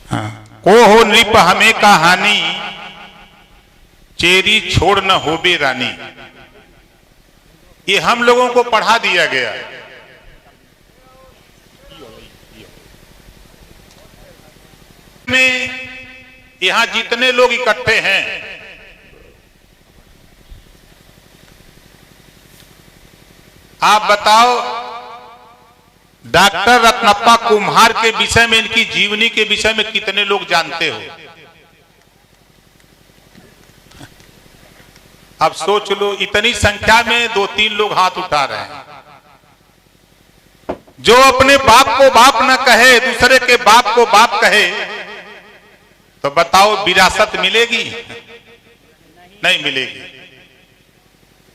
को हो नृप हमें कहानी, चेरी छोड़ न होबे रानी। ये हम लोगों को पढ़ा दिया गया। में यहां जितने लोग इकट्ठे हैं, आप बताओ डॉक्टर रत्नप्पा कुम्हार के विषय में, इनकी जीवनी के विषय में कितने लोग जानते हो? अब सोच लो, इतनी संख्या में 2-3 लोग हाथ उठा रहे हैं। जो अपने बाप को बाप न कहे, दूसरे के बाप को बाप कहे, तो बताओ विरासत मिलेगी? नहीं मिलेगी।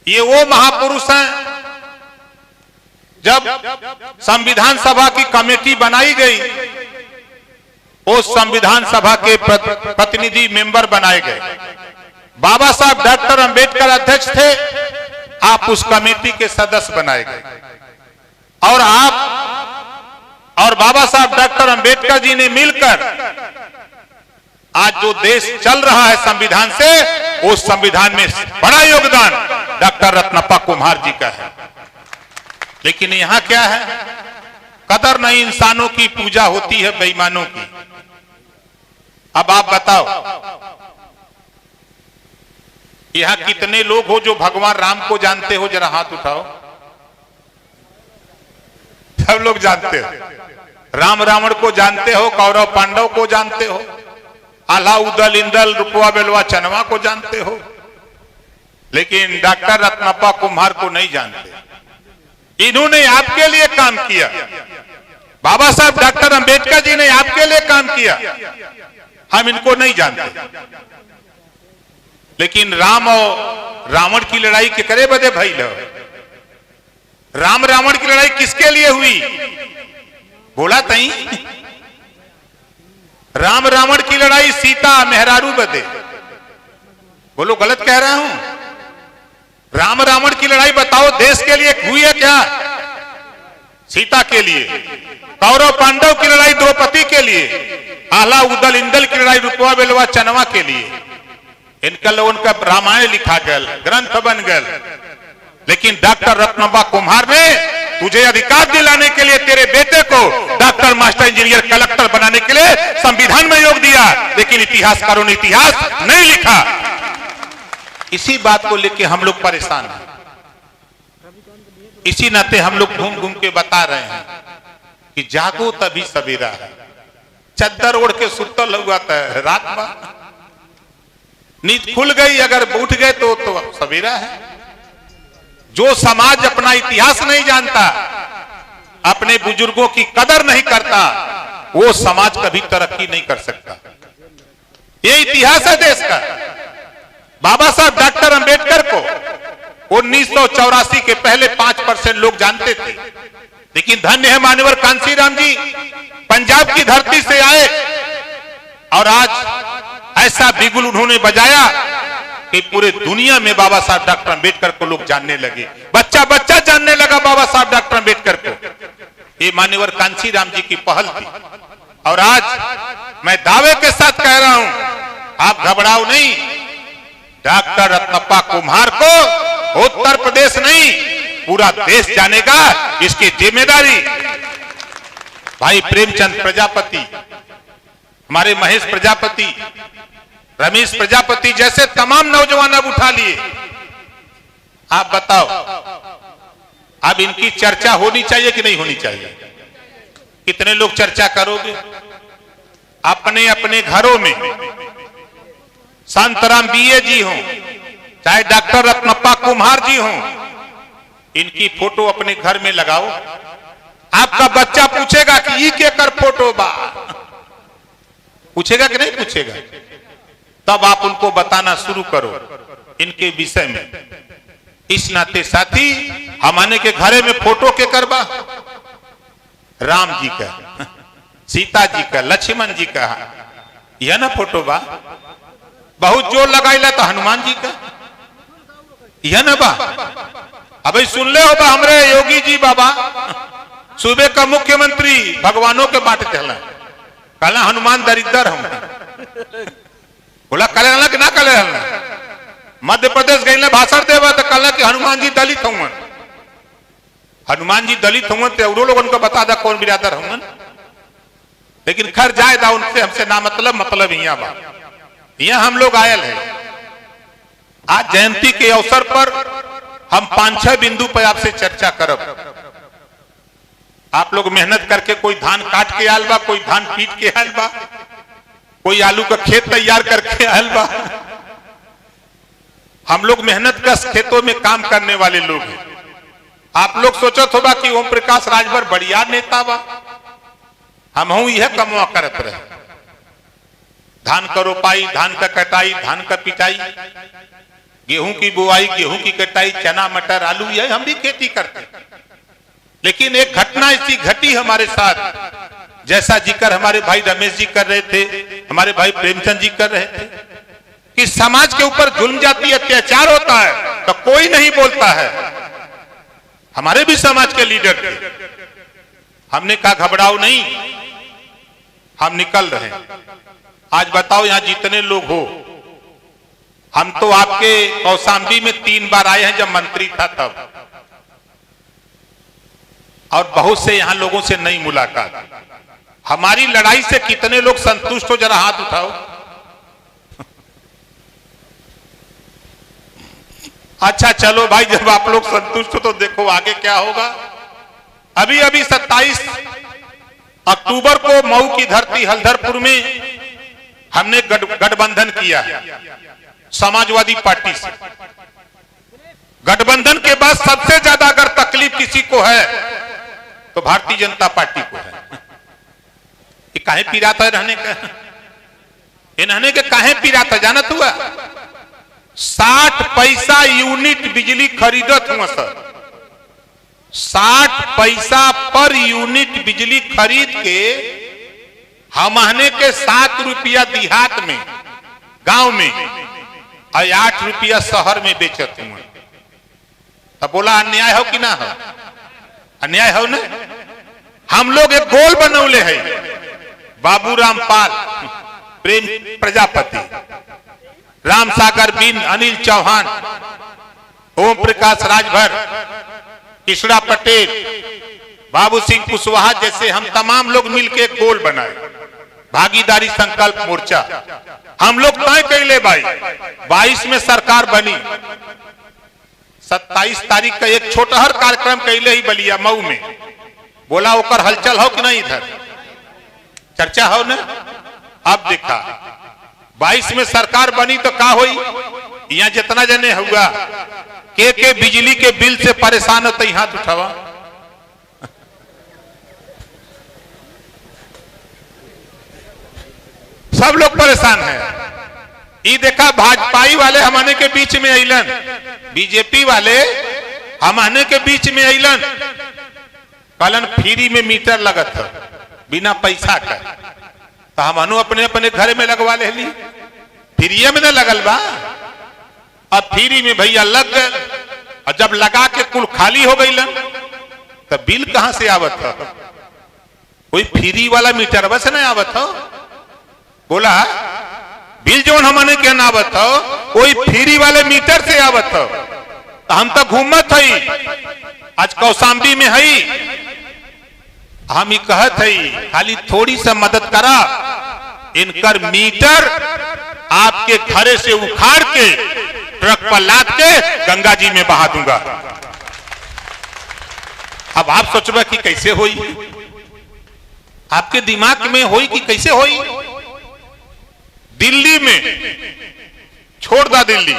ये वो महापुरुष हैं, जब संविधान सभा की कमेटी बनाई गई, उस संविधान सभा के प्रतिनिधि मेंबर बनाए गए। बाबा साहब डॉक्टर अंबेडकर अध्यक्ष थे, आप उस कमेटी के सदस्य बनाए गए। और आप और बाबा साहब डॉक्टर अंबेडकर जी ने मिलकर आज जो देश चल रहा है संविधान से, उस संविधान में बड़ा योगदान डॉक्टर रत्नप्पा कुम्हार जी का है। लेकिन यहां क्या है? कदर नहीं, इंसानों की पूजा होती है बेईमानों की। अब आप बताओ, यहां कितने लोग हो जो भगवान राम को जानते हो? जरा हाथ उठाओ। सब लोग जानते हो। राम रावण को जानते हो, कौरव पांडव को जानते हो, आला उदल इंदल रुपवा बेलवा चनवा को जानते हो, लेकिन डॉक्टर रत्नप्पा कुम्हार को नहीं जानते। इन्होंने आपके लिए काम किया। बाबा साहब डॉक्टर अंबेडकर जी ने आपके लिए काम किया। हम इनको नहीं जानते। लेकिन राम और रावण की लड़ाई के करे बदे भाई लो। राम रावण की लड़ाई किसके लिए हुई? बोला तई। राम रावण की लड़ाई सीता मेहरारू बदे। बोलो गलत कह रहा हूं? राम रावण की लड़ाई बताओ देश के लिए हुई है क्या? सीता के लिए। कौरव पांडव की लड़ाई द्रौपदी के लिए। आला उदल इंदल की लड़ाई रुपवा बेलवा चनवा के लिए। इनका लोगों का रामायण लिखा गल, ग्रंथ बन गल। लेकिन डॉक्टर रत्नप्पा कुम्हार ने तुझे अधिकार दिलाने के लिए तेरे बेटे को डॉक्टर, मास्टर, इंजीनियर, कलेक्टर बनाने के लिए संविधान में योग दिया। लेकिन इतिहासकारों ने इतिहास नहीं लिखा। इसी बात को लेकर हम लोग परेशान हैं। इसी नाते हम लोग घूम घूम के बता रहे हैं कि जागो तभी सवेरा है। चद्दर ओढ़ के सुतल हुआ था रात में, नींद खुल गई, अगर उठ गए तो सवेरा है। जो समाज अपना इतिहास नहीं जानता, अपने बुजुर्गों की कदर नहीं करता, वो समाज कभी तरक्की नहीं कर सकता। ये इतिहास है देश का। बाबा साहब डॉक्टर अंबेडकर को 1984 के पहले 5% लोग जानते थे। लेकिन धन्य है मान्यवर कांशीराम जी, पंजाब की धरती से आए और आज ऐसा बिगुल उन्होंने बजाया कि पूरे दुनिया में बाबा साहब डॉक्टर अंबेडकर को लोग जानने लगे। बच्चा बच्चा जानने लगा बाबा साहब डॉक्टर अंबेडकर को। ये मान्यवर कांशीराम जी की पहल थी। और आज मैं दावे के साथ कह रहा हूं, आप घबराओ नहीं। डॉक्टर रत्नप्पा कुम्हार को उत्तर प्रदेश नहीं, पूरा देश जानेगा। इसकी जिम्मेदारी भाई प्रेमचंद प्रजापति, हमारे महेश प्रजापति, रमेश प्रजापति जैसे तमाम नौजवान अब उठा लिए। आप बताओ, अब इनकी चर्चा होनी चाहिए कि नहीं होनी चाहिए? कितने लोग चर्चा करोगे? अपने अपने घरों में शांताराम बीए जी हों, चाहे डॉक्टर रत्नप्पा कुम्हार जी हों, इनकी फोटो अपने घर में लगाओ। आपका बच्चा पूछेगा कि ये क्या कर फोटो बा? पूछेगा कि नहीं पूछेगा? तब आप उनको बताना शुरू करो इनके विषय में। इस नाते साथी, हमारे के घरे में फोटो के करबा? राम जी का, सीता जी का, लक्ष्मण जी का, यह ना फोटो बा। बहुत जोर लगाइला तो हनुमान जी का, यह ना बा। अबे सुन ले हो बा, हमरे योगी जी बाबा सूबे का मुख्यमंत्री भगवानों के बांटते हैं। कहला हनुमान दरिद्र हम। बोला कले रहना कि ना कले रहना। मध्य प्रदेश गई भाषण देवा तो कहला कि हनुमान जी दलित हूं। हनुमान जी दलित होंगे तो और लोग उनको बता दा कौन बिरादर होंगे। लेकिन खैर जायदा उनसे हमसे ना मतलब यहाँ हम लोग आयल है। आज जयंती के अवसर पर हम 5-6 बिंदु पर आपसे चर्चा करब। आप लोग मेहनत करके कोई धान काट के आयल बा, कोई धान पीट के आयल बा, कोई आलू का खेत तैयार करके आयल बा। हम लोग मेहनत का खेतों में काम करने वाले लोग हैं। आप लोग सोचत होगा कि ओम प्रकाश राजभर बढ़िया नेता बा, हम यह कमवा करत रहे। धान का रोपाई, धान का कटाई, धान का पिटाई, गेहूं की बुआई, गेहूं की कटाई, चना मटर आलू, यह हम भी खेती करते। लेकिन एक घटना ऐसी घटी हमारे साथ, जैसा जिक्र हमारे भाई रमेश जी कर रहे थे, हमारे भाई प्रेमचंद जी कर रहे थे, कि समाज के ऊपर जुल्म जाती अत्याचार होता है तो कोई नहीं बोलता है। हमारे भी समाज के लीडर थे, हमने कहा घबराओ नहीं, हम निकल रहे हैं। आज बताओ यहां जितने लोग हो, हम तो आपके कौशाम्बी में 3 बार आए हैं जब मंत्री था तब, और बहुत से यहां लोगों से नई मुलाकात। हमारी लड़ाई से कितने लोग संतुष्ट हो, जरा हाथ उठाओ। अच्छा चलो भाई, जब आप लोग संतुष्ट हो तो देखो आगे क्या होगा। अभी 27 अक्टूबर को मऊ की धरती हल्दरपुर में हमने गठबंधन किया समाजवादी पार्टी से। गठबंधन के बाद सबसे ज्यादा अगर तकलीफ किसी को है तो भारतीय जनता पार्टी को है। ये काहे पीड़ा था रहने का, इन्होंने के काहे पीड़ा था जानत हुआ। 60 पैसा यूनिट बिजली खरीदत हुआ सर, 60 पैसा पर यूनिट बिजली खरीद के हमने के 7 रुपया देहात में गांव में और 8 रुपया शहर में बेचत हुआ। तब बोला अन्याय हो कि ना हो, अन्याय हो ना। हम लोग एक गोल बनौले है, बाबू रामपाल, प्रेम प्रजापति, राम सागर बिन, अनिल चौहान, ओम प्रकाश राजभर, कृष्णा पटेल, बाबू सिंह कुशवाहा जैसे हम तमाम लोग मिलकर एक गोल बनाए, भागीदारी संकल्प मोर्चा। हम लोग तय कैले भाई 22 में सरकार बनी। 27 तारीख का एक छोटहर कार्यक्रम कैले ही बलिया मऊ में। बोला ओकर हलचल हो कि नहीं, इधर चर्चा हो ना। अब देखा 22 में सरकार बनी तो का हुई, यहाँ जितना जने हुआ के बिजली के बिल से परेशान होते ही हाथ उठावा। सब लोग परेशान है। ये देखा भाजपाई वाले हमने के बीच में अलन, बीजेपी वाले हमने के बीच में अलन, कहलन फ्री में मीटर लगत है बिना पैसा का, तो हम अपने अपने घर में लगवा ले ली। फ्री में न लगल बा, अब फ्री में भैया लग गए, और जब लगा के कुल खाली हो गई तो बिल कहां से आवत हो। कोई फ्री वाला मीटर बस नहीं आवत हो। बोला बिल जो हमने के ना आवत हो, कोई फ्री वाले मीटर से आवत हो। तो हम तो घूमत हई, आज कौशाम्बी में हई, हम ही कहत हई खाली थोड़ी सा मदद करा, इनकर मीटर आपके घरे से उखाड़ के ट्रक पर लाद के गंगा जी में बहा दूंगा। अब आप सोचबा कि कैसे होई, आपके दिमाग में होई कि कैसे होई। दिल्ली में छोड़ दा, दिल्ली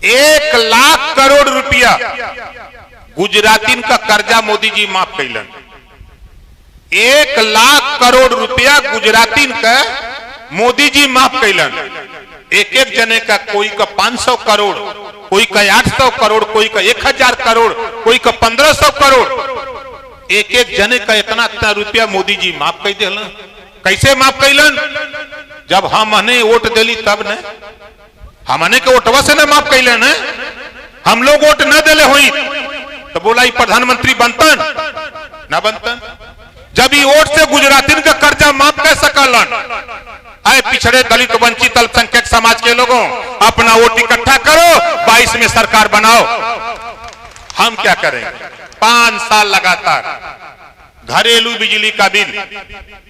1 लाख करोड़ रुपया गुजरातीन का कर्जा मोदी जी माफ कैलन। 1 लाख करोड़ रुपया गुजरातीन का मोदी जी माफ कैलन। एक जने का, कोई का 500 करोड़, कोई का 800 करोड़, कोई का 1000 करोड़, कोई का 1500 करोड़। एक जने का इतना रुपया मोदी जी माफ कर दिलन। कैसे माफ कैलन, जब हमने वोट दिली तब न, हमने के वोटवा से न माफ कैलन। हम लोग वोट न दिले हुई तो बोला प्रधानमंत्री बनतन न बनतन। जब ई वोट से गुजरातिन का कर्जा माफ कर सकलन। अरे पिछड़े दलित वंचित अल्पसंख्यक समाज के लोगों, अपना वोट इकट्ठा करो, 22 में सरकार बनाओ। हम क्या करेंगे? 5 साल लगातार घरेलू बिजली का बिल,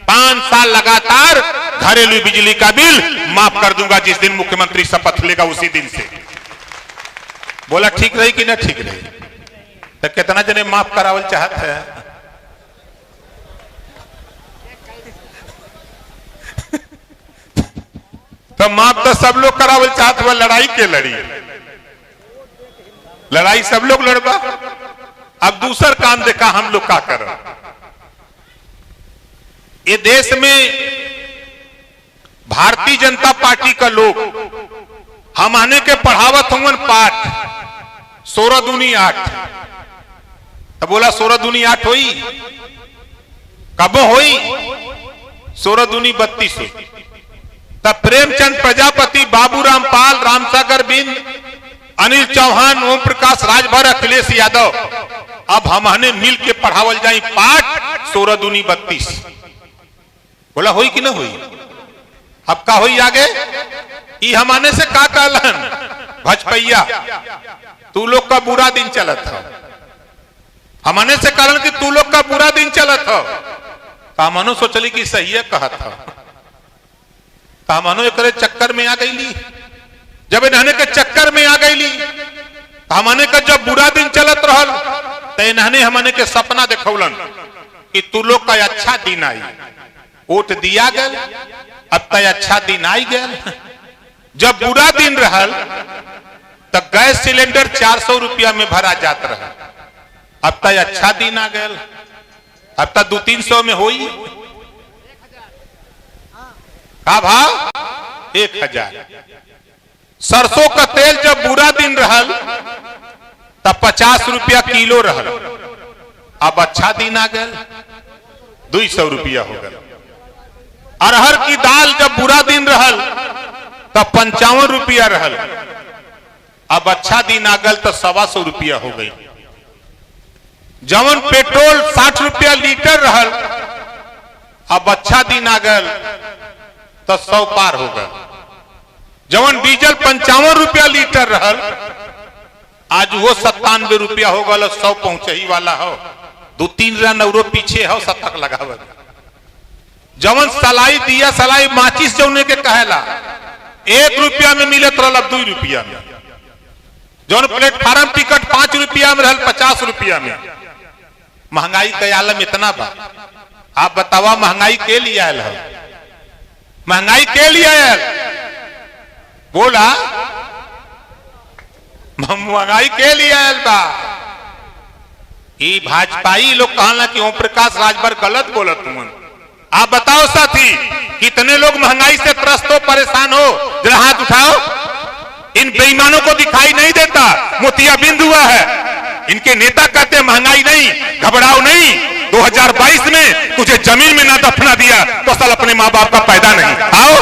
5 साल लगातार घरेलू बिजली का बिल माफ कर दूंगा जिस दिन मुख्यमंत्री शपथ लेगा उसी दिन से। बोला ठीक रही कि ना ठीक रही? तो कितना जने माफ करावल चाहते हैं? तो माफ तो सब लोग करावल चाहते हुआ, लड़ाई के लड़ी, लड़ाई सब लोग लड़बा। अब दूसर काम देखा हम लोग क्या कर। ये देश में भारतीय जनता पार्टी का लोग हम आने के पढ़ावत हुन पाठ 16 दूनी 8। तो बोला 16 दूनी 8 होई, कब होई? 16 दूनी 32 हुई। तब प्रेमचंद प्रजापति, बाबू रामपाल, रामसागर बिंद, अनिल चौहान, ओम प्रकाश राजभर, अखिलेश यादव, अब हमने मिल के पढ़ावल जाए पाठ 16 दूनी 32। बोला होई कि ना होई? अब का होई आगे? ई हमने से का कहलन? भजपैया तू लोग का बुरा दिन चलत हो। हमने से कहलन कि तू लोग का बुरा दिन चलत हो। कामनो सोचली कि सही है कहत हो। कामनो एक चक्कर में आ गई। जब इन्हने के चक्कर में आ गई, हमने का जब बुरा दिन चलत रहल तो इन्हने हमने के सपना देखौलन कि तू लोग का अच्छा दिन आई। वोट दिया गया, अब तक अच्छा दिन आई गया। जब बुरा दिन रहल तो गैस सिलेंडर 400 रुपया में भरा जात रहा, अब तक अच्छा दिन आ गया। अब तक 200-300 में होई का भाव? 1000। सरसों का तेल जब बुरा दिन रहल तब 50 रुपया किलो रहल, अब अच्छा दिन आ गया 200 रुपया हो गया। अरहर की दाल जब बुरा दिन रहल तब 55 रुपया रहल, अब अच्छा दिन आ गल तो 125 रुपया हो गई। जवन पेट्रोल 60 रुपया लीटर रहल, अब अच्छा दिन आ गल तो 100 पार हो गल। जवन डीजल 55 रुपया लीटर रहल, आज वो 97 रुपया हो गल, 100 पहुंचे ही वाला हो। 2-3 रन और पीछे हो, शतक लगावल। जवन सलाई दिया, सलाई माचिस जौने के कहेला 1 रुपया में मिलत रहल, अब 2 रुपया में। जौन प्लेटफार्म टिकट 5 रुपया में रहल, 50 रुपया में। महंगाई का आलम इतना बा। आप बतावा महंगाई के लिए आयल है? महंगाई के लिए आयल? बोला महंगाई के लिए आयल बा। ये भाजपाई लोग कहला कि ओम प्रकाश राजभर गलत बोलत तुमन। आप बताओ साथी, कितने लोग महंगाई से त्रस्त हो, परेशान हो? जरा हाथ उठाओ। इन बेईमानों को दिखाई नहीं देता मोतियाबिंद हुआ है। इनके नेता कहते महंगाई नहीं, घबराओ नहीं। 2022 में तुझे जमीन में ना दफना दिया तो साल अपने माँ बाप का पैदा नहीं। आओ,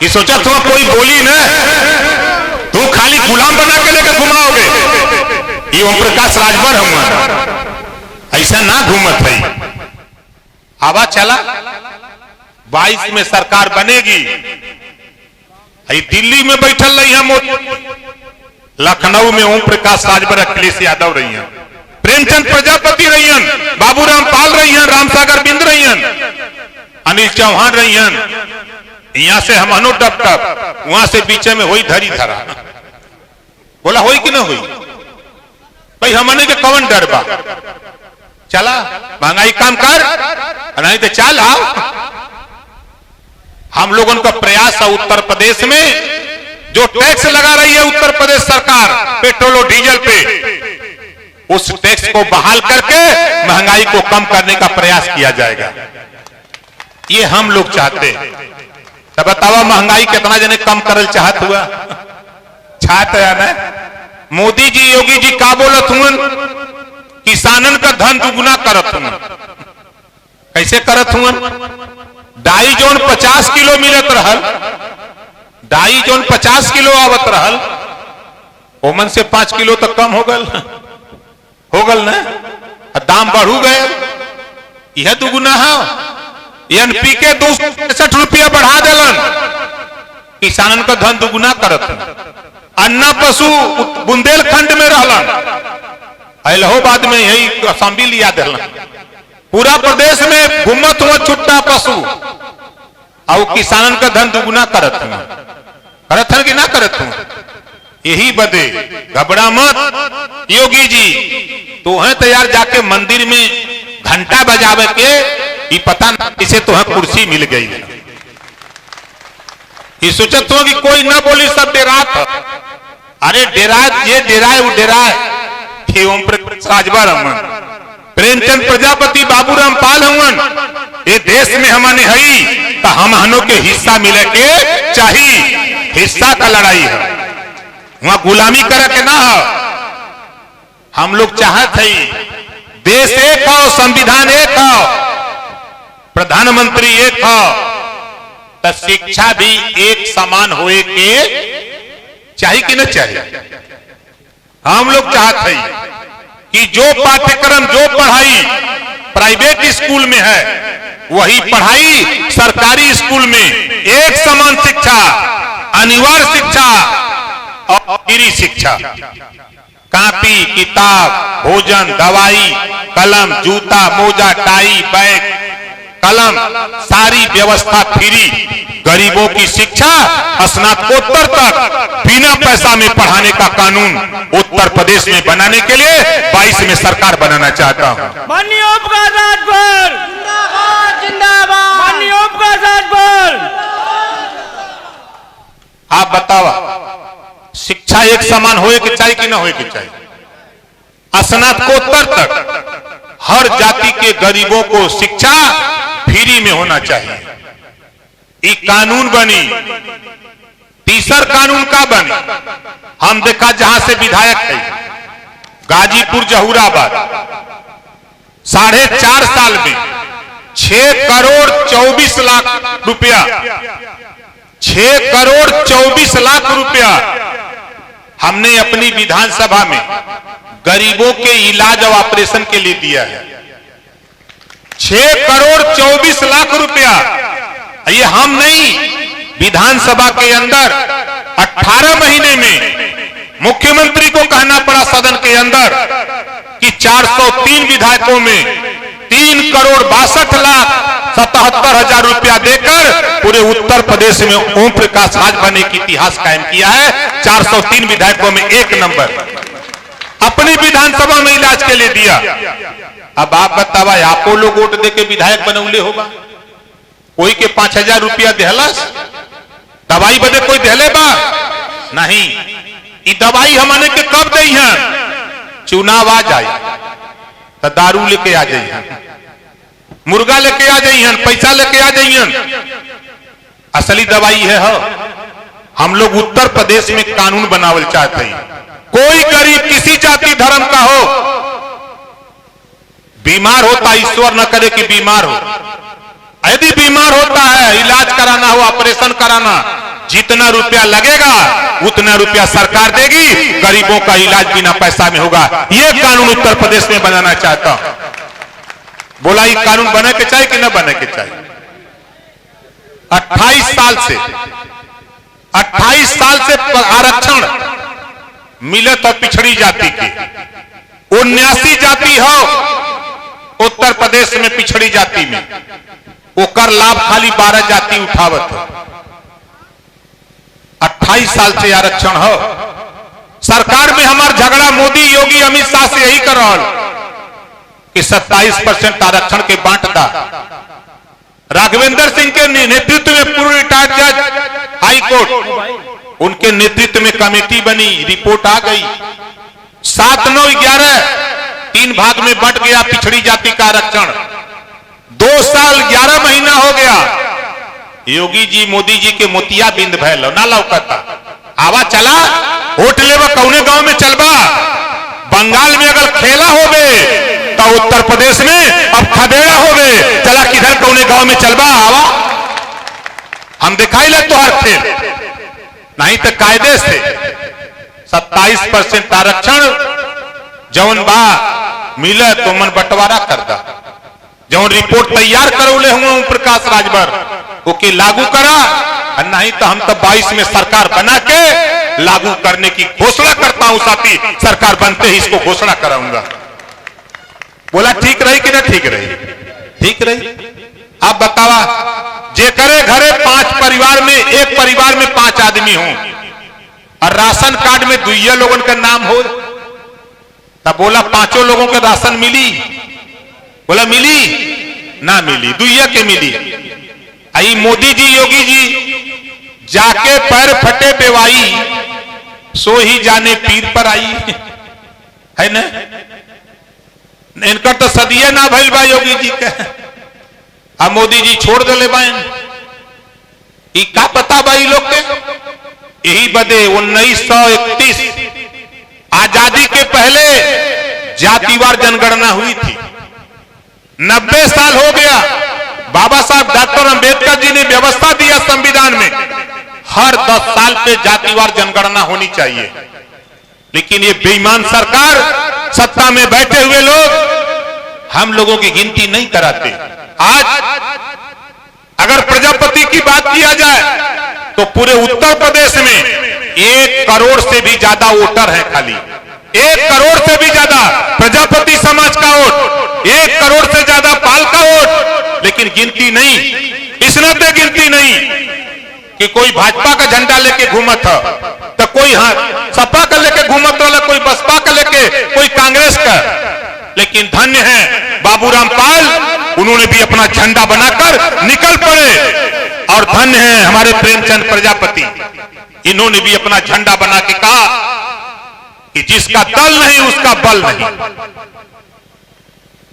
ये सोचा तुम कोई बोली ना, तू खाली गुलाम बना के लेकर घुमाओगे। ये ओम प्रकाश राजभर हम ऐसा ना घूमत है। हवा चला 22 में सरकार बनेगी। दिल्ली में बैठल रही है, लखनऊ में ओम प्रकाश राजभर, अखिलेश यादव रही हैं, प्रेमचंद प्रजापति रही हैं, बाबू रामपाल रही हैं, रामसागर बिंद रही हैं, अनिल चौहान रही हैं। यहां से हम अनु टप टप, वहां से बीचे में हुई धरी धरा। बोला हुई कि ना हुई? भाई हमने के कौन डर बा? चला महंगाई काम कर, नहीं तो चल आओ। हम लोगों का प्रयास है उत्तर प्रदेश में जो टैक्स लगा रही है उत्तर प्रदेश सरकार पेट्रोल और डीजल पे, उस टैक्स को बहाल करके महंगाई को कम करने का प्रयास किया जाएगा। ये हम लोग चाहते हैं। तब बताओ महंगाई कितना जने कम करल चाहत हुआ? चाहते है ना? मोदी जी, योगी जी का बोलत हुन? किसानन का धन दुगुना करत हुन। कैसे करत हुन? डाई जोन 50 किलो मिलत रहल, डाई जोन 50 किलो आवत रहल, ओमन से 5 किलो तक कम हो गल ना? दाम बढ़ू गए। यह दुगुना है। एनपीके 261 रुपया बढ़ा दिलन, किसानन का धन दुगुना करत। अन्ना पशु बुंदेलखंड में रहलन, इलाहाबाद में यही असेंबली लिया दिलन। पूरा प्रदेश में घुमत हुआ छुट्टा पशु और किसानन का धन दुगुना करत हन कि ना करत हूं। यही बदे घबरा मत योगी जी, तो है तैयार जाके मंदिर में घंटा बजावे के ये पता ना इसे तो है कुर्सी मिल गई। ये सोचत हो कि कोई ना बोली सब डेरात। अरे डेरात ये डेराए वो डेराए थे। ओम प्रकाश राजभर हमन, प्रेमचंद प्रजापति, बाबूराम पाल हमन। ये देश में हमने हई तो हम हनों के हिस्सा मिले के चाहिए। हिस्सा का लड़ाई है, वहां गुलामी करे के ना हो। हम लोग चाहत है देश एक हो, संविधान एक हो, प्रधानमंत्री एक हो, तो शिक्षा भी एक समान होए के चाहिए कि न चाहिए। हम लोग चाहते हैं कि जो पाठ्यक्रम जो पढ़ाई प्राइवेट स्कूल में है वही पढ़ाई सरकारी स्कूल में एक समान शिक्षा, अनिवार्य शिक्षा और फ्री शिक्षा। कापी किताब भोजन दवाई कलम जूता मोजा टाई बैग कलम सारी व्यवस्था फ्री। गरीबों की शिक्षा स्नातकोत्तर तक बिना पैसा में पढ़ाने का कानून उत्तर प्रदेश में बनाने के लिए 22 में सरकार बनाना चाहता हूं। माननीय ओम प्रकाश राजभर जिंदाबाद जिंदाबाद। माननीय ओम प्रकाश राजभर। आप बतावा शिक्षा एक समान होए के चाहिए कि ना होए के चाहिए। स्नातकोत्तर तक हर जाति के गरीबों को शिक्षा फ्री में होना चाहिए। ये कानून बनी। तीसर कानून का बनी, हम देखा जहां से विधायक है गाजीपुर जहूराबाद 4.5 साल में 6 करोड़ 24 लाख रुपया 6 करोड़ 24 लाख रुपया हमने अपनी विधानसभा में गरीबों के इलाज और ऑपरेशन के लिए दिया है। 6 करोड़ 24 लाख रुपया। ये हम नहीं, विधानसभा के अंदर 18 महीने में मुख्यमंत्री को कहना पड़ा सदन के अंदर कि 403 विधायकों में 3 करोड़ 62 लाख 77 हजार रुपया देकर पूरे उत्तर प्रदेश में ओम प्रकाश राजभर ने एक इतिहास कायम किया है। 403 विधायकों में 1 नंबर अपनी विधानसभा में इलाज के लिए दिया। अब आप बतावा आपको लोग वोट दे के विधायक बनौले होगा। कोई के 5,000 रुपया देहलस, दवाई बदे कोई देहले बा नहीं। ये दवाई हमने के कब दई है, चुनाव आ जाए तो दारू लेके आ जाइए, मुर्गा लेके आ जाइए, पैसा लेके आ जाइए। असली दवाई है हो। हम लोग उत्तर प्रदेश में कानून बनावल चाहते हैं। कोई गरीब किसी जाति धर्म का हो, बीमार होता, ईश्वर न करे कि बीमार हो, यदि बीमार होता है इलाज कराना हो ऑपरेशन कराना, जितना रुपया लगेगा उतना रुपया सरकार देगी, गरीबों का इलाज बिना पैसा में होगा। ये कानून उत्तर प्रदेश में बनाना चाहता हूं। बोला ये कानून बने के चाहिए कि न बने के चाहिए। 28 साल से आरक्षण मिले तो पिछड़ी जाति की 79 जाति हो उत्तर प्रदेश में, पिछड़ी जाति में ओकर लाभ खाली 12 जाति उठावत हो। 28 साल से आरक्षण हो। सरकार में हमार झगड़ा मोदी योगी अमित शाह से यही कर रहा कि 27% आरक्षण के बांट दा। राघवेंद्र सिंह के नेतृत्व में पूर्व रिटायर्ड जज हाई कोर्ट, उनके नेतृत्व में कमेटी बनी, रिपोर्ट आ गई। 7, 9, 11 3 भाग में बंट गया पिछड़ी जाति का आरक्षण। 2 साल 11 महीना हो गया। योगी जी मोदी जी के मोतिया बिंद भैल ना लौकता। आवा चला वोट लेवा कौने गांव में चलबा। बंगाल में अगर खेला होवे तो उत्तर प्रदेश में अब खदेड़ा होवे, चला किधर कौने गांव में चलबा। आवा हम दिखाई ले तो हर खेल नहीं तो कायदे से 27% आरक्षण जौन बा मिले तो मन बंटवारा करता। जो रिपोर्ट तैयार करौले हुए ओम प्रकाश राजभर ओके लागू करा, और नहीं तो हम तो 22 में सरकार बना के लागू करने की घोषणा करता हूं साथी, सरकार बनते ही इसको घोषणा कराऊंगा। बोला ठीक रही कि ना ठीक रही? ठीक रही। आप बतावा, जे करे घरे 5 परिवार में, एक परिवार में 5 आदमी हो और राशन कार्ड में 2 लोगों का नाम हो, तब बोला 5 लोगों के राशन मिली? बोला मिली ना मिली, 2 के मिली। आई मोदी जी योगी जी जाके पैर फटे बेवाई, सो ही जाने पीर पर आई, है ना? इनका तो सदिये ना भइल बा योगी जी के, अब मोदी जी छोड़ दे बाइन। ई का पता भाई लोग के? यही बदे 1931 आजादी के पहले जातिवार जनगणना हुई थी। 90 साल हो गया, बाबा साहब डॉक्टर अंबेडकर जी ने व्यवस्था दिया संविधान में, हर 10 साल पे जातिवार जनगणना होनी चाहिए। लेकिन ये बेईमान सरकार, सत्ता में बैठे हुए लोग हम लोगों की गिनती नहीं कराते। आज अगर प्रजापति की बात किया जाए तो पूरे उत्तर प्रदेश में 1 करोड़ से भी ज्यादा वोटर हैं, खाली 1 करोड़ से भी ज्यादा प्रजापति समाज का वोट, 1 करोड़ से ज्यादा पाल का वोट, लेकिन गिनती नहीं। इस नाते गिनती नहीं कि कोई भाजपा का झंडा लेके घूमत है, तो कोई सपा का लेके घूमत वाला, कोई बसपा का लेके, कोई कांग्रेस का। लेकिन धन्य है बाबूराम पाल, उन्होंने भी अपना झंडा बनाकर निकल पड़े। और धन्य है हमारे प्रेमचंद प्रजापति, इन्होंने भी अपना झंडा बना के कहा कि जिसका दल नहीं उसका बल नहीं।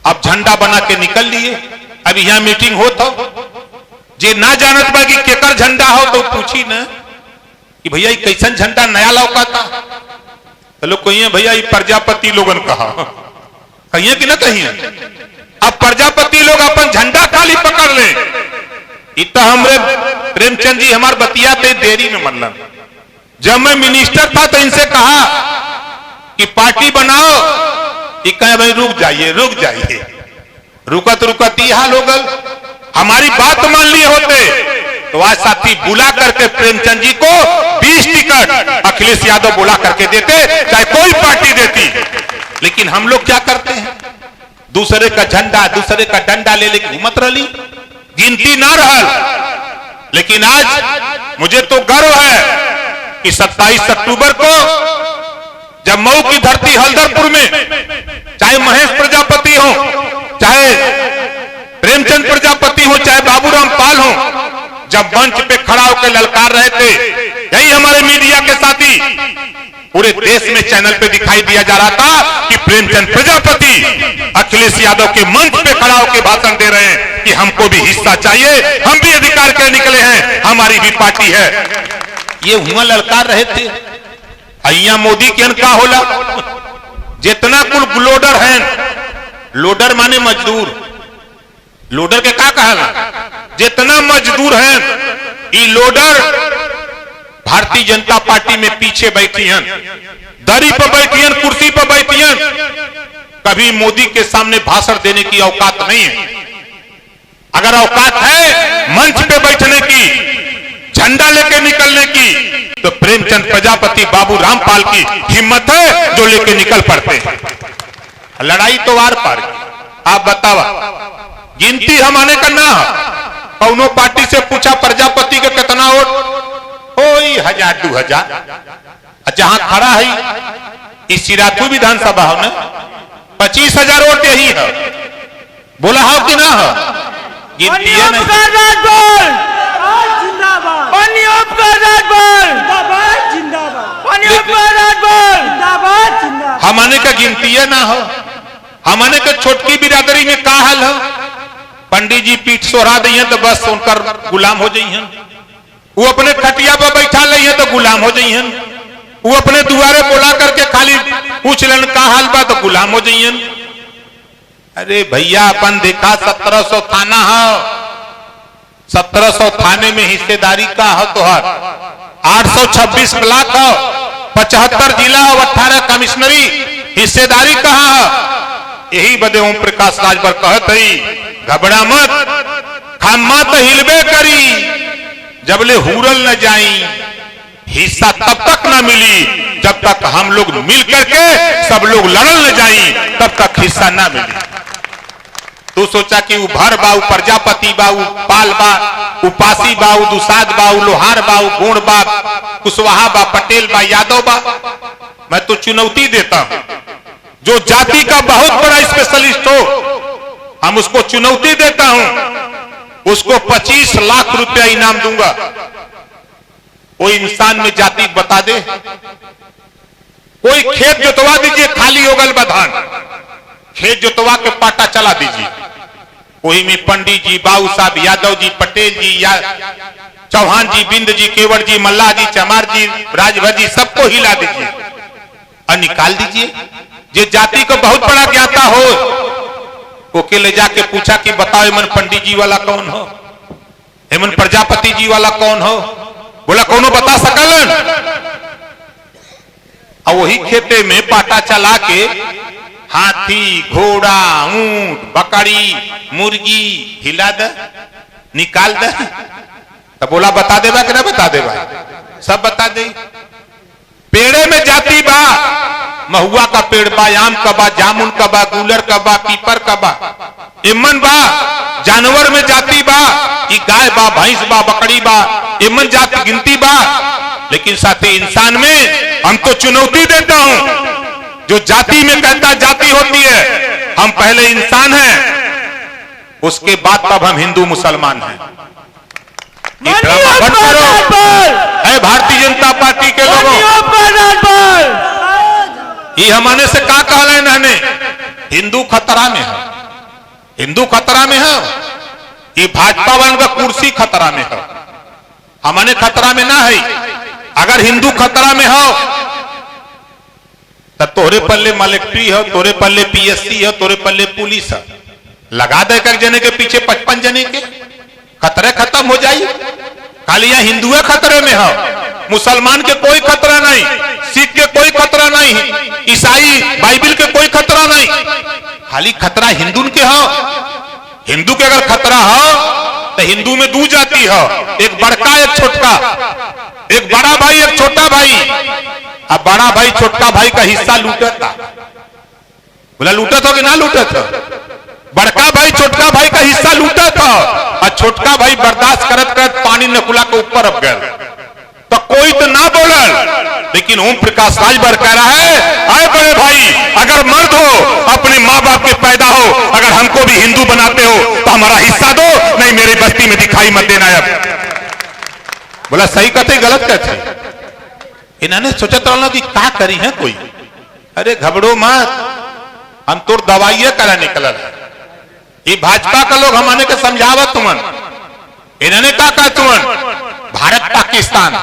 अब झंडा बना के निकल लिए। अभी यहां मीटिंग हो तो जे ना जानत बा कि केकर झंडा हो तो पूछी ना कि भैया कैसन झंडा नया लौका था, तो लोग कहिए भैया ये प्रजापति लोगन कहा, कहिए कि ना कहिए। अब प्रजापति लोग अपन झंडा खाली पकड़ ले। इतना हमरे प्रेमचंद जी हमार बतिया पे देरी में मतलब, जब मैं मिनिस्टर था तो इनसे कहा कि पार्टी बनाओ, ये कहे भाई रुक जाइए रुक जाइए, रुकत रुकत ही हाल हो गल। हमारी बात मान लिए होते तो आज साथी बुला करके प्रेमचंद जी को 20 टिकट अखिलेश यादव बुला करके देते, चाहे कोई पार्टी देती। लेकिन हम लोग क्या करते हैं, दूसरे का झंडा दूसरे का डंडा ले लेके घूमत रही, गिनती ना रहल। लेकिन आज मुझे तो गर्व है कि 27 अक्टूबर को जब मऊ की धरती हल्दरपुर में, चाहे महेश प्रजापति हो, चाहे प्रेमचंद प्रजापति हो, चाहे बाबूराम पाल हो, जब मंच पे खड़ा होकर ललकार रहे थे, यही हमारे मीडिया के साथी पूरे देश में चैनल पे दिखाई दिया जा रहा था कि प्रेमचंद प्रजापति अखिलेश यादव के मंच पे खड़ा होकर भाषण दे रहे हैं कि हमको भी हिस्सा चाहिए, हम भी अधिकार के निकले हैं, हमारी भी पार्टी है। ये हुआ ललकार रहे थे। अय्या मोदी के का होला, जितना कुल लोडर हैं, लोडर माने मजदूर, लोडर के का कहला, जितना मजदूर हैं, ये लोडर भारतीय जनता पार्टी में पीछे बैठी हैं, दरी पर बैठी हैं, कुर्सी पर बैठी हैं, कभी मोदी के सामने भाषण देने की औकात नहीं है। अगर औकात है मंच पे बैठने की, झंडा लेके निकलने की, तो प्रेमचंद प्रजापति बाबू रामपाल की हिम्मत है जो लेके निकल पड़ते हैं। लड़ाई तो वार पार की। आप बतावा, गिनती हमारे का ना कौनो पार्टी से पूछा प्रजापति के कितना वोट, 1000 2000, जहां खड़ा है इस सिराथू विधानसभा हो ना, 25,000 वोट यही है। बोला हो कि ना हो, गिनती है नहीं। हमारे का गिनती है ना हो, हमारे का छोटकी बिरादरी में का हाल है, पंडित जी पीठ सोहरा दी तो बस उनकर गुलाम हो जाइए, वो अपने खटिया पर बैठा ली तो गुलाम हो जाइए, वो अपने दुआरे बोला करके खाली पूछ लेन का हाल बा तो गुलाम हो जाइए। अरे भैया अपन देखा 1700 थाना है, 1700 थाने में हिस्सेदारी का है तोहर, 826 ब्लॉक हो, 75 जिला और 18 कमिश्नरी, हिस्सेदारी कहाँ है? यही बदे ओम प्रकाश राजभर कहत ही घबरा मत, खामा तो हिलबे करी, जबले हुरल न जाई हिस्सा तब तक न मिली, जब तक हम लोग मिल करके सब लोग लड़ल न जाई तब तक हिस्सा न मिली। तू सोचा कि भर बाऊ प्रजापति बाऊ पाल बा उपासी बाऊ दुसाद बाऊ लोहार बाऊ गोड़ बा कुशवाहा बा पटेल बा यादव बा। मैं तो चुनौती देता हूं, जो जाति का बहुत बड़ा स्पेशलिस्ट हो हम उसको चुनौती देता हूं, उसको 25 लाख रुपया इनाम दूंगा। कोई इंसान में जाति बता दे, कोई खेत जोतवा दीजिए, खाली होगल बधान, खेत जोतवा के पाटा चला दीजिए, कोई में पंडित जी बाबू साहब यादव जी पटेल जी या चौहान जी बिंद जी केवड़ जी मल्लाह जी चमार जी राजभर जी सबको हिला दीजिए और निकाल दीजिए। जे जाति को बहुत बड़ा ज्ञाता हो ओके ले जाके पूछा कि बताओ हेमन पंडित जी वाला कौन हो, हेमन प्रजापति जी वाला कौन हो, बोला कौनो बता सकलन। और वही खेते में पाटा चला के हाथी घोड़ा ऊंट बकरी मुर्गी हिला दे निकाल दे, तो बोला बता देबा कि ना बता देबा, सब बता दे। पेड़े में जाति बा, महुआ का पेड़ बा, आम का बा, जामुन का बा, गूलर का बा, पीपर का बा, इमन बा। जानवर में जाति बा, गाय बा भैंस बा बकरी बा, इमन जाति गिनती बा। लेकिन साथ ही इंसान में हम तो चुनौती देता हूं, जो जाति में कहता जाति होती है, हम पहले इंसान हैं, उसके बाद तब हम हिंदू मुसलमान हैं। बंद करो है भारतीय जनता पार्टी के लोगों, ये हमारे से क्या कहला इन्होंने, हिंदू खतरा में है, हिंदू खतरा में है, ये भाजपा वालों का कुर्सी खतरा में है, हमारे खतरा में ना है। अगर हिंदू खतरा में हो तो तोरे पल्ले मलेक्ट्री हो, तोरे पल्ले पीएससी हो, तोरे पल्ले पुलिस हो, लगा दे कर जने के पीछे 55 जने के, खतरे खत्म हो जाए। खाली यहाँ हिंदू खतरे में हो, मुसलमान के कोई खतरा नहीं, सिख के कोई खतरा नहीं, ईसाई बाइबिल के कोई खतरा नहीं, खाली खतरा हिंदू के हो। हिंदू के अगर खतरा हो तो हिंदू में दो जाति हो, एक बड़का एक छोटका, एक बड़ा भाई एक छोटा भाई। अब बड़ा भाई छोटका भाई का हिस्सा लूटा था, बोला लूटा था कि ना लूटा था, बड़का भाई छोटका भाई का हिस्सा लूटा था और छोटका भाई बर्दाश्त करत करत पानी नकुला के ऊपर अब गया, तो कोई तो ना बोलल। लेकिन ओम प्रकाश राजभर कह रहा है, आए बड़े भाई अगर मर्द हो अपने माँ बाप के पैदा हो, अगर हमको भी हिंदू बनाते हो तो हमारा हिस्सा दो, नहीं मेरी बस्ती में दिखाई मत देना। अब बोला सही कहते गलत कहते, इन्होंने सोचा तो कि क्या करी है कोई, अरे घबरो मत, हम तो दवाइया करा निकल। ये भाजपा का लोग हमारे के समझावत तुमन, इन्होंने क्या कहा तुमन भारत पाकिस्तान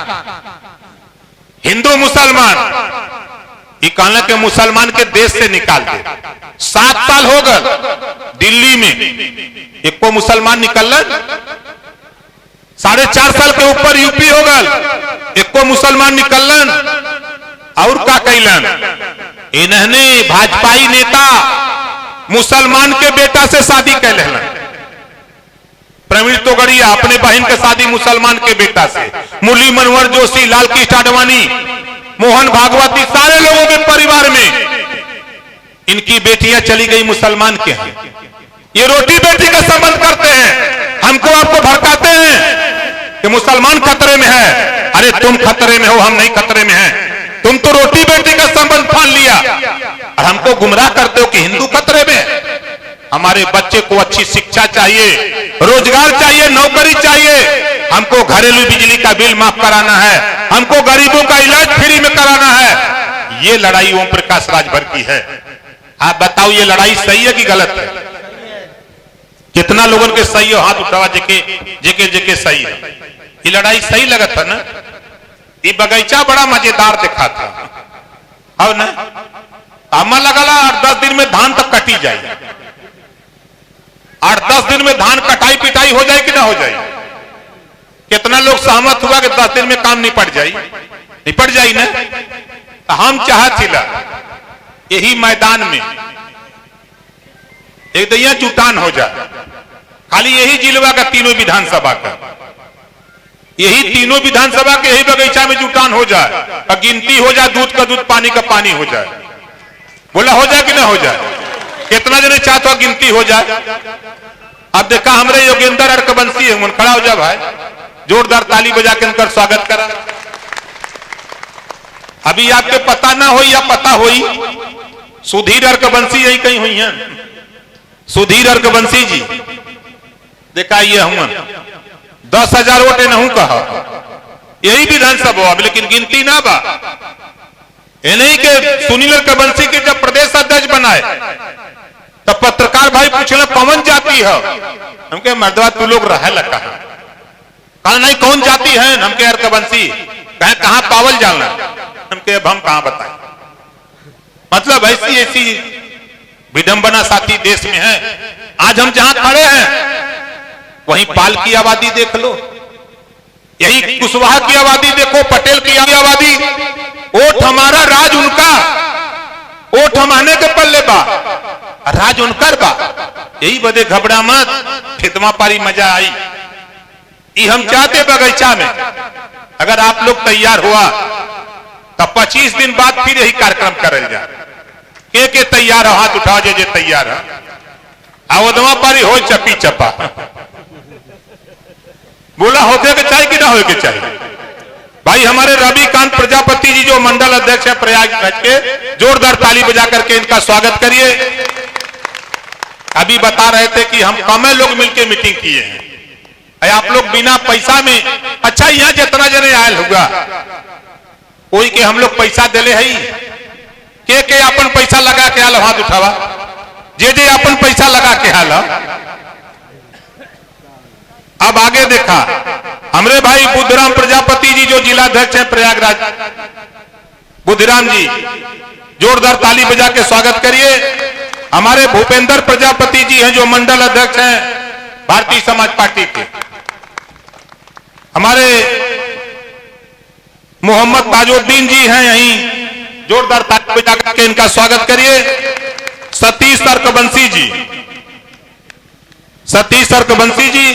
हिंदू मुसलमान, ये कहना के मुसलमान के देश से निकाल दे। 7 साल हो गए दिल्ली में एक को मुसलमान निकल, 4.5 साल के ऊपर यूपी हो गए एक को मुसलमान निकलन। और क्या कैलन, इन्होंने भाजपाई नेता मुसलमान के बेटा से शादी कर लेना, प्रवीण तोगड़िया अपने बहन के शादी मुसलमान के बेटा से, मुरली मनोहर जोशी लाल कृष्ण आडवाणी मोहन भागवती सारे लोगों के परिवार में इनकी बेटियां चली गई मुसलमान के हैं। ये रोटी बेटी का संबंध करते हैं, हमको आपको भड़काते हैं कि मुसलमान खतरे में है। अरे तुम खतरे में हो, हम नहीं खतरे में हैं। तुम तो रोटी बेटी का संबंध ठान लिया और हमको गुमराह करते हो कि हिंदू खतरे में। हमारे बच्चे को अच्छी शिक्षा चाहिए, रोजगार चाहिए, नौकरी चाहिए, हमको घरेलू बिजली का बिल माफ कराना है, हमको गरीबों का इलाज फ्री में कराना है। ये लड़ाई ओम प्रकाश राजभर की है। आप बताओ ये लड़ाई सही है कि गलत है? कितना लोगों के सही हो, हाथ उठावा जेके जेके जेके सही है। ये लड़ाई सही लगा था ना? ये बगीचा बड़ा मजेदार दिखा था, अब ना हमें लगा 8-10 दिन में धान तक कटी जाए, 8-10 दिन में धान कटाई पिटाई हो जाए कि ना हो जाए? कितना लोग सहमत हुआ कि 10 दिन में काम निपट जाए? निपट जाए ना? तो हम चाहत यही मैदान में एक दैया जुटान हो जाए। खाली यही जिलवा का तीनों विधानसभा का, यही तीनों विधानसभा के यही बगीचा में जुटान हो जाए और गिनती हो जाए, दूध का दूध पानी का पानी हो जाए। बोला हो जाए कि ना हो जाए? कितना जने चाहते हो गिनती हो जाए। अब देखा हमरे योगेंद्र अर्कवंशी है, खड़ा हो जाए भाई, जोरदार ताली बजा के उनका स्वागत करा। अभी आपके पता ना हो या पता होई, सुधीर अर्कवंशी यही कहीं हुई है। सुधीर अर्कवंशी जी देखा ये हम 10,000 वोट नहू कहा, यही विधानसभा, लेकिन गिनती ना बा। ये नहीं कि सुनील अर्कवंशी के जब प्रदेश अध्यक्ष बनाए तब पत्रकार भाई पूछले कौन जाति है, हमके मर्दवा तू लोग रह लगा, कहा नहीं कौन जाति है, हमके अर्कवंशी, कहे कहां पावल जाना, हमके अब हम कहां बताएं। मतलब ऐसी ऐसी विडंबना साथी देश में है। आज हम जहां खड़े हैं वहीं पाल की आबादी देख लो, यही कुशवाहा की आबादी देखो, पटेल की आबादी, वोट हमारा राज उनका, वोट हमारे के पल्ले बा राज उनकर बा। यही बदे घबरा मत, फितमा पारी मजा आई। ये हम चाहते बगीचा में अगर आप लोग तैयार हुआ तब 25 दिन बाद फिर यही कार्यक्रम करल जाए। के तैयार हो हाथ उठाओ, जे तैयार है। आवदमा पारी हो चपी चपा, बोला होते के चाहिए कि ना हो के चाहिए। भाई हमारे रविकांत प्रजापति जी जो मंडल अध्यक्ष है प्रयागराज के, जोरदार ताली बजा करके इनका स्वागत करिए। अभी बता रहे थे कि हम कम लोग मिलकर मीटिंग किए हैं, आप लोग बिना पैसा में, अच्छा यहाँ जितना जने आयल होगा कोई के हम लोग पैसा दिले है, के अपन पैसा लगा के आल, हाथ उठावा, जे अपन पैसा लगा के आल। अब आगे देखा हमरे भाई बुद्धराम प्रजापति जी जो जिलाध्यक्ष हैं प्रयागराज, बुद्धराम जी जोरदार ताली बजा के स्वागत करिए। हमारे भूपेंद्र प्रजापति जी हैं जो मंडल अध्यक्ष हैं भारतीय समाज पार्टी के। हमारे मोहम्मद ताजुद्दीन जी हैं यहीं, जोरदार ताली बजा के इनका स्वागत करिए। सतीश अर्कवंशी जी, सतीश अर्कवंशी जी,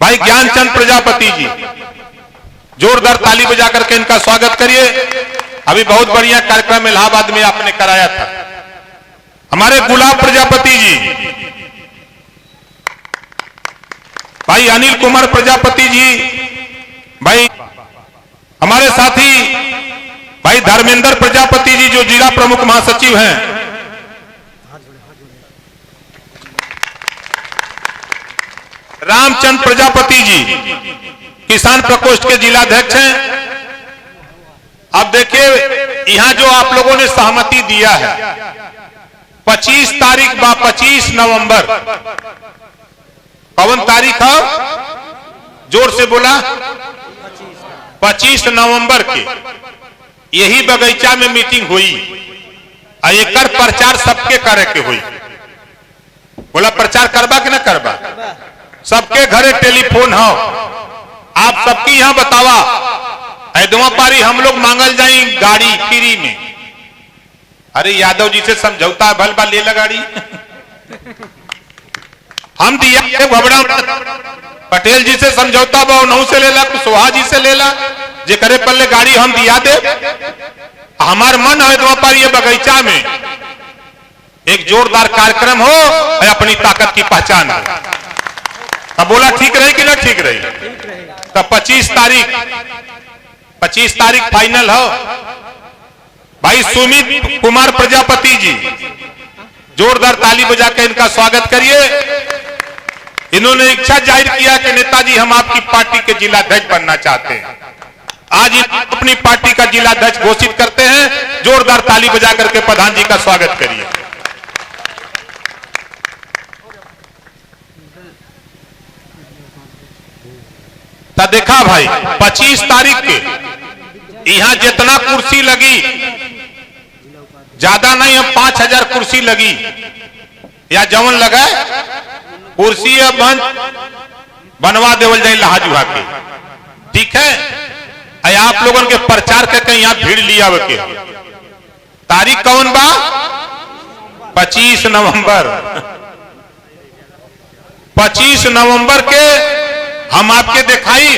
भाई ज्ञानचंद प्रजापति जी, जोरदार ताली बजा करके इनका स्वागत करिए। अभी बहुत बढ़िया कार्यक्रम इलाहाबाद में आपने कराया था। हमारे गुलाब प्रजापति जी, भाई अनिल कुमार प्रजापति जी, भाई हमारे साथी भाई धर्मेंद्र प्रजापति जी जो जिला प्रमुख महासचिव हैं, रामचंद्र प्रजापति जी किसान प्रकोष्ठ के जिलाध्यक्ष हैं। अब देखिए यहां जो आप लोगों ने सहमति दिया है 25 तारीख बा, 25 नवंबर, कौन तारीख है, जोर से बोला, 25 नवंबर के यही बगीचा में मीटिंग हुई। एक प्रचार सबके करे के हुई। बोला प्रचार करबा कि ना करबा, सबके घरे टेलीफोन हो, आप सबकी यहां बतावा, ऐदवा पारी हम लोग मांगल जाई गाड़ी फ्री में। अरे यादव जी से समझौता है, भल ले ला गाड़ी हम दिया, घबरा पटेल जी से समझौता बा, नौ से ले ला, कुशवाहा जी से ले ला, जे करे पल्ले गाड़ी हम दिया दे। हमार मन है ऐदवा पारी ये बगीचा में एक जोरदार कार्यक्रम हो, अपनी ताकत की पहचान हो। अब बोला ठीक रही कि ना ठीक रही, तब 25 तारीख फाइनल हो। भाई सुमित कुमार प्रजापति जी, जोरदार ताली बजा के इनका स्वागत करिए। इन्होंने इच्छा जाहिर किया कि नेताजी हम आपकी पार्टी के जिलाध्यक्ष बनना चाहते हैं। आज अपनी पार्टी का जिलाध्यक्ष घोषित करते हैं। जोरदार ताली बजा करके प्रधान जी का स्वागत करिए। तो देखा भाई 25 तारीख के यहां जितना कुर्सी लगी, ज्यादा नहीं, अब 5000 कुर्सी लगी, या जवन लगा कुर्सी बनवा देवल जाए लहाजुहा के, ठीक है। आप लोगों के प्रचार करके यहाँ भीड़ लिया के तारीख कौन बा, 25 नवंबर। 25 नवंबर के हम आपके दिखाई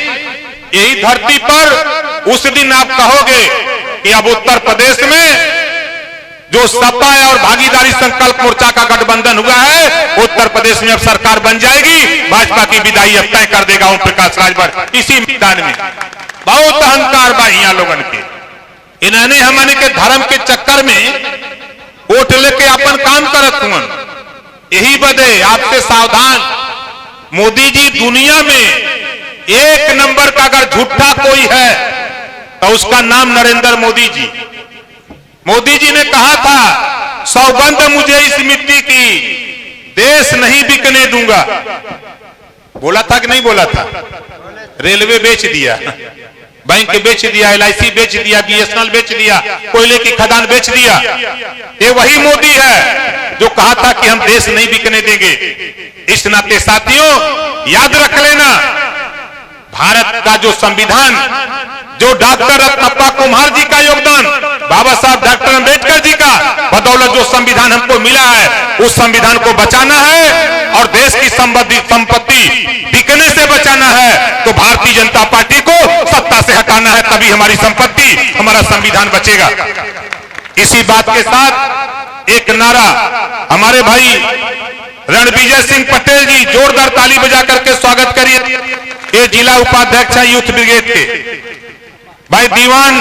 यही धरती पर उस दिन आप कहोगे कि अब उत्तर प्रदेश में जो सपा और भागीदारी संकल्प मोर्चा का गठबंधन हुआ है, उत्तर प्रदेश में अब सरकार बन जाएगी, भाजपा की विदाई अब तय कर देगा ओम प्रकाश राजभर इसी मैदान में। बहुत अहंकार बा यहाँ लोगन के, इन्होंने हमने के धर्म के चक्कर में वोट लेके अपन काम करत हुआ। यही बदे आपसे सावधान। मोदी जी दुनिया में एक नंबर का अगर झूठा कोई है तो उसका नाम नरेंद्र मोदी जी। मोदी जी ने कहा था, सौगंध मुझे इस मिट्टी की, देश नहीं बिकने दूंगा। बोला था कि नहीं बोला था? रेलवे बेच दिया, बैंक बेच दिया, LIC बेच दिया, BSNL बेच दिया, कोयले की खदान बेच दिया। ये वही मोदी है जो कहा था कि हम देश नहीं बिकने देंगे। इस नाते साथियों याद रख लेना, भारत का जो संविधान, जो डॉक्टर रत्नप्पा कुमार जी का योगदान, बाबा साहब डॉक्टर अंबेडकर जी का बदौलत जो संविधान हमको मिला है, उस संविधान को बचाना है और देश की संपत्ति बिकने से बचाना है। तो भारतीय जनता पार्टी को सत्ता से हटाना है, तभी हमारी संपत्ति, हमारा संविधान बचेगा। इसी बात के साथ एक नारा हमारे भाई रणविजय सिंह पटेल जी, जोरदार ताली बजा करके स्वागत करिए। ये जिला उपाध्यक्ष है यूथ ब्रिगेड के भाई दीवान